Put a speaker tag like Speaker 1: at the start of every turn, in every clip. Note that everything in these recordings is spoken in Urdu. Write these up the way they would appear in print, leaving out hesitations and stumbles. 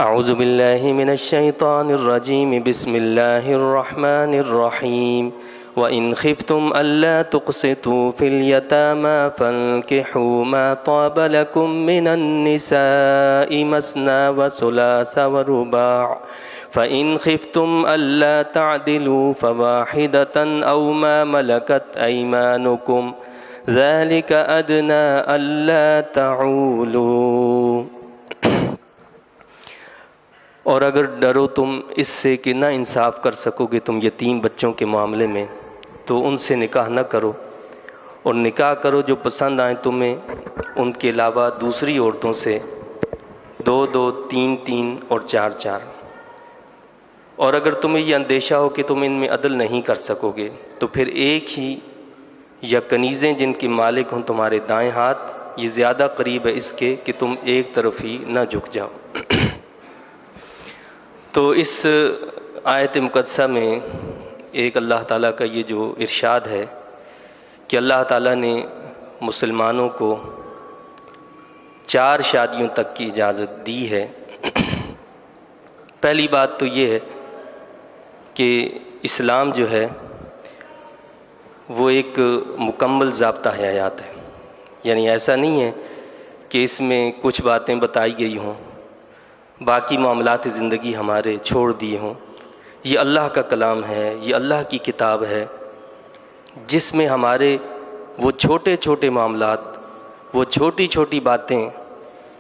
Speaker 1: اعوذ باللہ من الشیطان الرجیم بسم اللہ الرحمن الرحیم وَإِنْ خِفْتُمْ أَلَّا تُقْسِطُوا فِي الْيَتَامَى فَانكِحُوا مَا طَابَ لَكُم مِّنَ النِّسَاءِ مَثْنَىٰ وَثُلَاثَ وَرُبَاعَ فَإِنْ خِفْتُمْ أَلَّا تَعْدِلُوا فَوَاحِدَةً أَوْ مَا مَلَكَتْ أَيْمَانُكُمْ ذَلِكَ أَدْنَىٰ أَلَّا تَعُولُوا۔ اور اگر ڈرو تم اس سے کہ نہ انصاف کر سکو گے تم یتیم بچوں کے معاملے میں تو ان سے نکاح نہ کرو، اور نکاح کرو جو پسند آئیں تمہیں ان کے علاوہ دوسری عورتوں سے، 2 3 اور 4 اور اگر تمہیں یہ اندیشہ ہو کہ تم ان میں عدل نہیں کر سکو گے تو پھر ایک ہی یا کنیزیں جن کے مالک ہوں تمہارے دائیں ہاتھ، یہ زیادہ قریب ہے اس کے کہ تم ایک طرف ہی نہ جھک جاؤ۔ تو اس آیت مقدسہ میں ایک اللہ تعالیٰ کا یہ جو ارشاد ہے کہ اللہ تعالیٰ نے مسلمانوں کو 4 شادیوں تک کی اجازت دی ہے۔ پہلی بات تو یہ ہے کہ اسلام جو ہے وہ ایک مکمل ضابطہ حیات ہے، یعنی ایسا نہیں ہے کہ اس میں کچھ باتیں بتائی گئی ہوں باقی معاملات زندگی ہمارے چھوڑ دیے ہوں۔ یہ اللہ کا کلام ہے، یہ اللہ کی کتاب ہے جس میں ہمارے وہ چھوٹے چھوٹے معاملات، وہ چھوٹی چھوٹی باتیں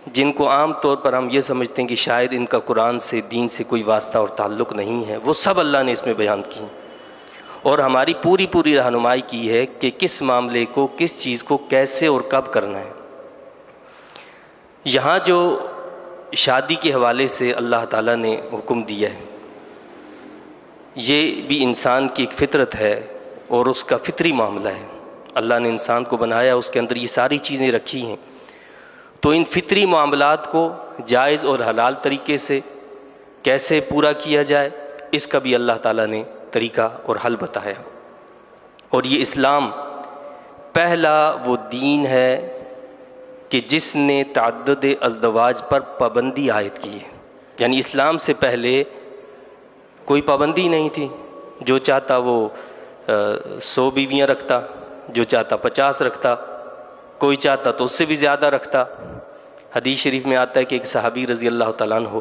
Speaker 1: جن کو عام طور پر ہم یہ سمجھتے ہیں کہ شاید ان کا قرآن سے دین سے کوئی واسطہ اور تعلق نہیں ہے، وہ سب اللہ نے اس میں بیان کی اور ہماری پوری رہنمائی کی ہے کہ کس معاملے کو، کس چیز کو کیسے اور کب کرنا ہے۔ یہاں جو شادی کے حوالے سے اللہ تعالیٰ نے حکم دیا ہے، یہ بھی انسان کی ایک فطرت ہے اور اس کا فطری معاملہ ہے۔ اللہ نے انسان کو بنایا، اس کے اندر یہ ساری چیزیں رکھی ہیں، تو ان فطری معاملات کو جائز اور حلال طریقے سے کیسے پورا کیا جائے اس کا بھی اللہ تعالیٰ نے طریقہ اور حل بتایا۔ اور یہ اسلام پہلا وہ دین ہے کہ جس نے تعدد ازدواج پر پابندی عائد کی ہے، یعنی اسلام سے پہلے کوئی پابندی نہیں تھی، جو چاہتا وہ 100 بیویاں رکھتا، جو چاہتا 50 رکھتا، کوئی چاہتا تو اس سے بھی زیادہ رکھتا۔ حدیث شریف میں آتا ہے کہ ایک صحابی رضی اللہ تعالیٰ عنہ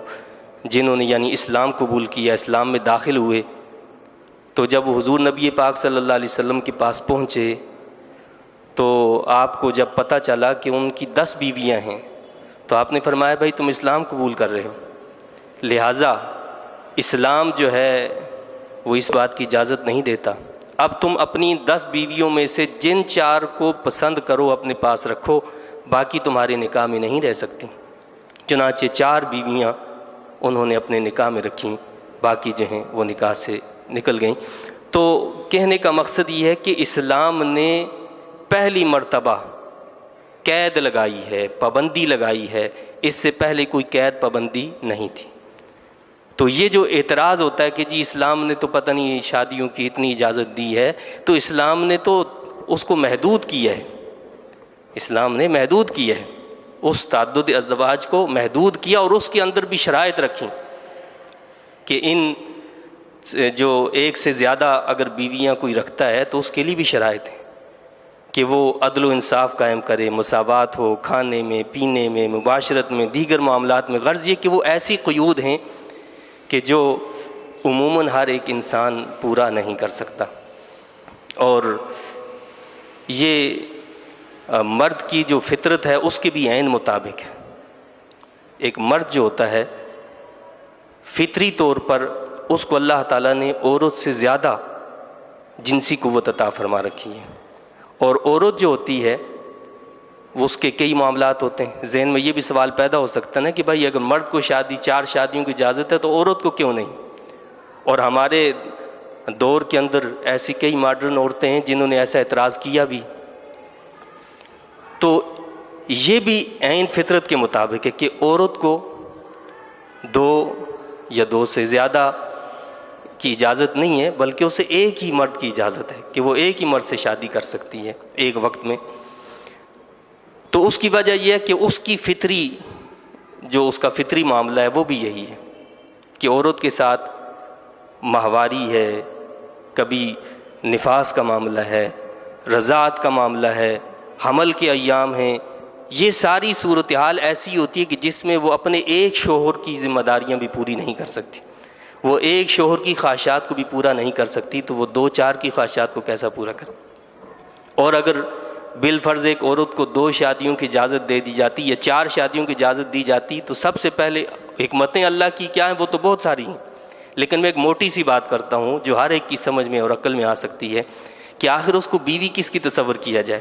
Speaker 1: جنہوں نے یعنی اسلام قبول کیا، اسلام میں داخل ہوئے، تو جب وہ حضور نبی پاک صلی اللہ علیہ وسلم کے پاس پہنچے تو آپ کو جب پتہ چلا کہ ان کی 10 بیویاں ہیں تو آپ نے فرمایا بھائی تم اسلام قبول کر رہے ہو، لہٰذا اسلام جو ہے وہ اس بات کی اجازت نہیں دیتا، اب تم اپنی 10 بیویوں میں سے جن 4 کو پسند کرو اپنے پاس رکھو، باقی تمہارے نکاح میں نہیں رہ سکتی۔ چنانچہ 4 بیویاں انہوں نے اپنے نکاح میں رکھیں، باقی جو ہیں وہ نکاح سے نکل گئیں۔ تو کہنے کا مقصد یہ ہے کہ اسلام نے پہلی مرتبہ قید لگائی ہے، پابندی لگائی ہے، اس سے پہلے کوئی قید پابندی نہیں تھی۔ تو یہ جو اعتراض ہوتا ہے کہ جی اسلام نے تو پتہ نہیں شادیوں کی اتنی اجازت دی ہے، تو اسلام نے تو اس کو محدود کیا ہے، اسلام نے محدود کیا ہے، اس تعدد ازدواج کو محدود کیا اور اس کے اندر بھی شرائط رکھیں کہ ان جو ایک سے زیادہ اگر بیویاں کوئی رکھتا ہے تو اس کے لیے بھی شرائط ہیں کہ وہ عدل و انصاف قائم کرے، مساوات ہو کھانے میں، پینے میں، معاشرت میں، دیگر معاملات میں۔ غرض یہ کہ وہ ایسی قیود ہیں کہ جو عموماً ہر ایک انسان پورا نہیں کر سکتا، اور یہ مرد کی جو فطرت ہے اس کے بھی عین مطابق ہے۔ ایک مرد جو ہوتا ہے فطری طور پر اس کو اللہ تعالیٰ نے عورت سے زیادہ جنسی قوت عطا فرما رکھی ہے، اور عورت جو ہوتی ہے وہ اس کے کئی معاملات ہوتے ہیں۔ ذہن میں یہ بھی سوال پیدا ہو سکتا ہے نا کہ بھائی اگر مرد کو 4 شادیوں کی اجازت ہے تو عورت کو کیوں نہیں؟ اور ہمارے دور کے اندر ایسی کئی ماڈرن عورتیں ہیں جنہوں نے ایسا اعتراض کیا بھی۔ تو یہ بھی عین فطرت کے مطابق ہے کہ عورت کو 2 یا 2 سے زیادہ کی اجازت نہیں ہے، بلکہ اسے ایک ہی مرد کی اجازت ہے کہ وہ ایک ہی مرد سے شادی کر سکتی ہے ایک وقت میں۔ تو اس کی وجہ یہ ہے کہ اس کی فطری جو اس کا فطری معاملہ ہے وہ بھی یہی ہے کہ عورت کے ساتھ ماہواری ہے، کبھی نفاس کا معاملہ ہے، رضاعت کا معاملہ ہے، حمل کے ایام ہیں، یہ ساری صورتحال ایسی ہوتی ہے کہ جس میں وہ اپنے ایک شوہر کی ذمہ داریاں بھی پوری نہیں کر سکتی، وہ ایک شوہر کی خواہشات کو بھی پورا نہیں کر سکتی، تو وہ 2-4 کی خواہشات کو کیسا پورا کرے؟ اور اگر بالفرض ایک عورت کو 2 شادیوں کی اجازت دے دی جاتی یا 4 شادیوں کی اجازت دی جاتی، تو سب سے پہلے حکمتیں اللہ کی کیا ہیں؟ وہ تو بہت ساری ہیں، لیکن میں ایک موٹی سی بات کرتا ہوں جو ہر ایک کی سمجھ میں اور عقل میں آ سکتی ہے کہ آخر اس کو بیوی کس کی تصور کیا جائے؟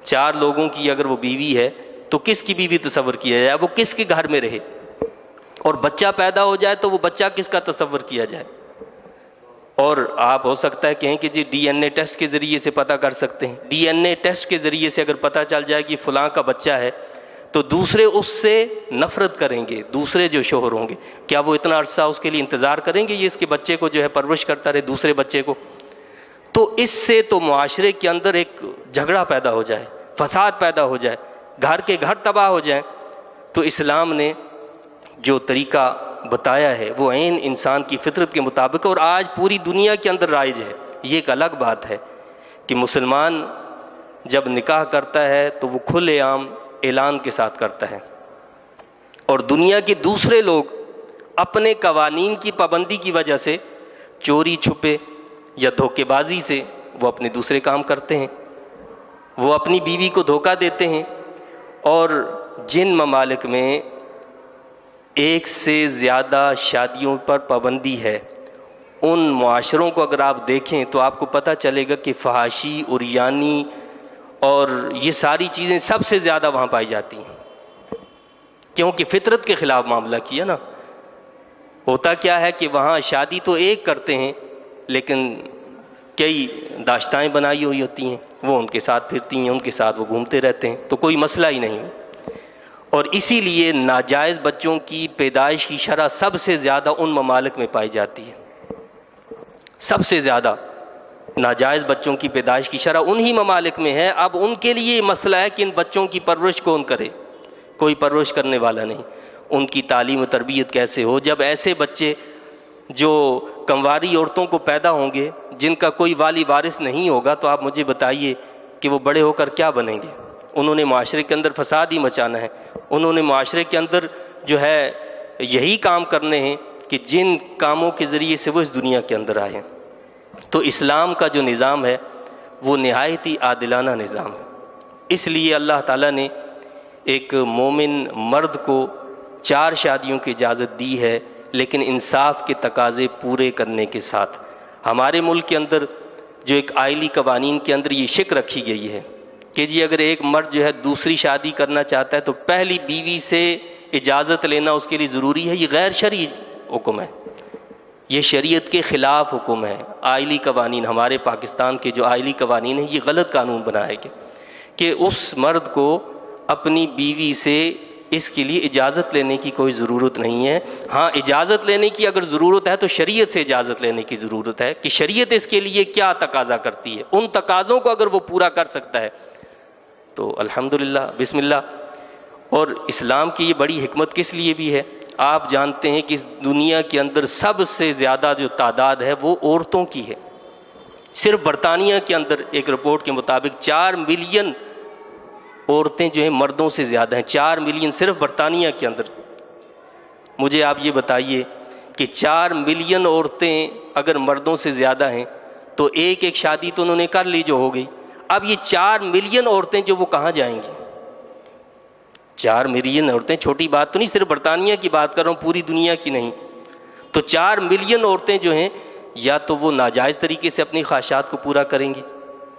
Speaker 1: 4 لوگوں کی اگر وہ بیوی ہے تو کس کی بیوی تصور کیا جائے؟ وہ کس کے گھر میں رہے؟ اور بچہ پیدا ہو جائے تو وہ بچہ کس کا تصور کیا جائے؟ اور آپ ہو سکتا ہے کہیں کہ جی ڈی این اے ٹیسٹ کے ذریعے سے پتہ کر سکتے ہیں، ڈی این اے ٹیسٹ کے ذریعے سے اگر پتہ چل جائے کہ فلاں کا بچہ ہے تو دوسرے اس سے نفرت کریں گے، دوسرے جو شوہر ہوں گے، کیا وہ اتنا عرصہ اس کے لیے انتظار کریں گے یہ اس کے بچے کو جو ہے پرورش کرتا رہے، دوسرے بچے کو؟ تو اس سے تو معاشرے کے اندر ایک جھگڑا پیدا ہو جائے، فساد پیدا ہو جائے، گھر کے گھر تباہ ہو جائیں۔ تو اسلام نے جو طریقہ بتایا ہے وہ عین انسان کی فطرت کے مطابق، اور آج پوری دنیا کے اندر رائج ہے۔ یہ ایک الگ بات ہے کہ مسلمان جب نکاح کرتا ہے تو وہ کھلے عام اعلان کے ساتھ کرتا ہے، اور دنیا کے دوسرے لوگ اپنے قوانین کی پابندی کی وجہ سے چوری چھپے یا دھوکے بازی سے وہ اپنے دوسرے کام کرتے ہیں، وہ اپنی بیوی کو دھوکہ دیتے ہیں۔ اور جن ممالک میں 1 سے زیادہ شادیوں پر پابندی ہے، ان معاشروں کو اگر آپ دیکھیں تو آپ کو پتہ چلے گا کہ فحاشی، عریانی اور یہ ساری چیزیں سب سے زیادہ وہاں پائی جاتی ہیں، کیونکہ فطرت کے خلاف معاملہ کیا نا۔ ہوتا کیا ہے کہ وہاں شادی تو ایک کرتے ہیں لیکن کئی داشتائیں بنائی ہوئی ہوتی ہیں، وہ ان کے ساتھ پھرتی ہیں، ان کے ساتھ وہ گھومتے رہتے ہیں، تو کوئی مسئلہ ہی نہیں۔ اور اسی لیے ناجائز بچوں کی پیدائش کی شرح سب سے زیادہ ان ممالک میں پائی جاتی ہے، سب سے زیادہ ناجائز بچوں کی پیدائش کی شرح انہی ممالک میں ہے۔ اب ان کے لیے یہ مسئلہ ہے کہ ان بچوں کی پرورش کون کرے؟ کوئی پرورش کرنے والا نہیں۔ ان کی تعلیم و تربیت کیسے ہو؟ جب ایسے بچے جو کنواری عورتوں کو پیدا ہوں گے، جن کا کوئی والی وارث نہیں ہوگا، تو آپ مجھے بتائیے کہ وہ بڑے ہو کر کیا بنیں گے؟ انہوں نے معاشرے کے اندر فساد ہی مچانا ہے، انہوں نے معاشرے کے اندر جو ہے یہی کام کرنے ہیں کہ جن کاموں کے ذریعے سے وہ اس دنیا کے اندر آئے ہیں۔ تو اسلام کا جو نظام ہے وہ نہایت ہی عادلانہ نظام ہے۔ اس لیے اللہ تعالیٰ نے ایک مومن مرد کو 4 شادیوں کی اجازت دی ہے، لیکن انصاف کے تقاضے پورے کرنے کے ساتھ۔ ہمارے ملک کے اندر جو ایک آئلی قوانین کے اندر یہ شک رکھی گئی ہے کہ جی اگر ایک مرد جو ہے دوسری شادی کرنا چاہتا ہے تو پہلی بیوی سے اجازت لینا اس کے لیے ضروری ہے۔ یہ غیر شرعی حکم ہے، یہ شریعت کے خلاف حکم ہے۔ آئلی قوانین، ہمارے پاکستان کے جو آئلی قوانین ہیں، یہ غلط قانون بنائے گئے کہ اس مرد کو اپنی بیوی سے اس کے لیے اجازت لینے کی کوئی ضرورت نہیں ہے۔ ہاں، اجازت لینے کی اگر ضرورت ہے تو شریعت سے اجازت لینے کی ضرورت ہے کہ شریعت اس کے لیے کیا تقاضا کرتی ہے۔ ان تقاضوں کو اگر وہ پورا کر سکتا ہے تو الحمدللہ، بسم اللہ۔ اور اسلام کی یہ بڑی حکمت کس لیے بھی ہے؟ آپ جانتے ہیں کہ اس دنیا کے اندر سب سے زیادہ جو تعداد ہے وہ عورتوں کی ہے۔ صرف برطانیہ کے اندر ایک رپورٹ کے مطابق 4 ملین عورتیں جو ہیں مردوں سے زیادہ ہیں، 4 ملین صرف برطانیہ کے اندر۔ مجھے آپ یہ بتائیے کہ 4 ملین عورتیں اگر مردوں سے زیادہ ہیں تو ایک شادی تو انہوں نے کر لی جو ہو گئی، اب یہ 4 ملین عورتیں جو وہ کہاں جائیں گی؟ 4 ملین عورتیں چھوٹی بات تو نہیں، صرف برطانیہ کی بات کر رہا ہوں، پوری دنیا کی نہیں۔ تو 4 ملین عورتیں جو ہیں یا تو وہ ناجائز طریقے سے اپنی خواہشات کو پورا کریں گی،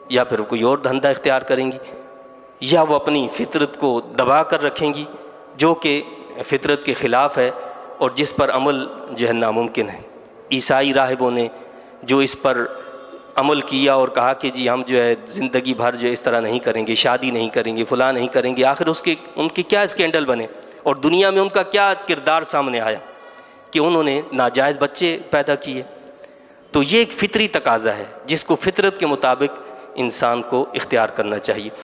Speaker 1: یا پھر کوئی اور دھندا اختیار کریں گی، یا وہ اپنی فطرت کو دبا کر رکھیں گی جو کہ فطرت کے خلاف ہے اور جس پر عمل جو ہے ناممکن ہے۔ عیسائی راہبوں نے جو اس پر عمل کیا اور کہا کہ جی ہم جو ہے زندگی بھر جو اس طرح نہیں کریں گے، شادی نہیں کریں گے، فلاں نہیں کریں گے، آخر ان کے کیا اسکینڈل بنے اور دنیا میں ان کا کیا کردار سامنے آیا کہ انہوں نے ناجائز بچے پیدا کیے۔ تو یہ ایک فطری تقاضا ہے جس کو فطرت کے مطابق انسان کو اختیار کرنا چاہیے۔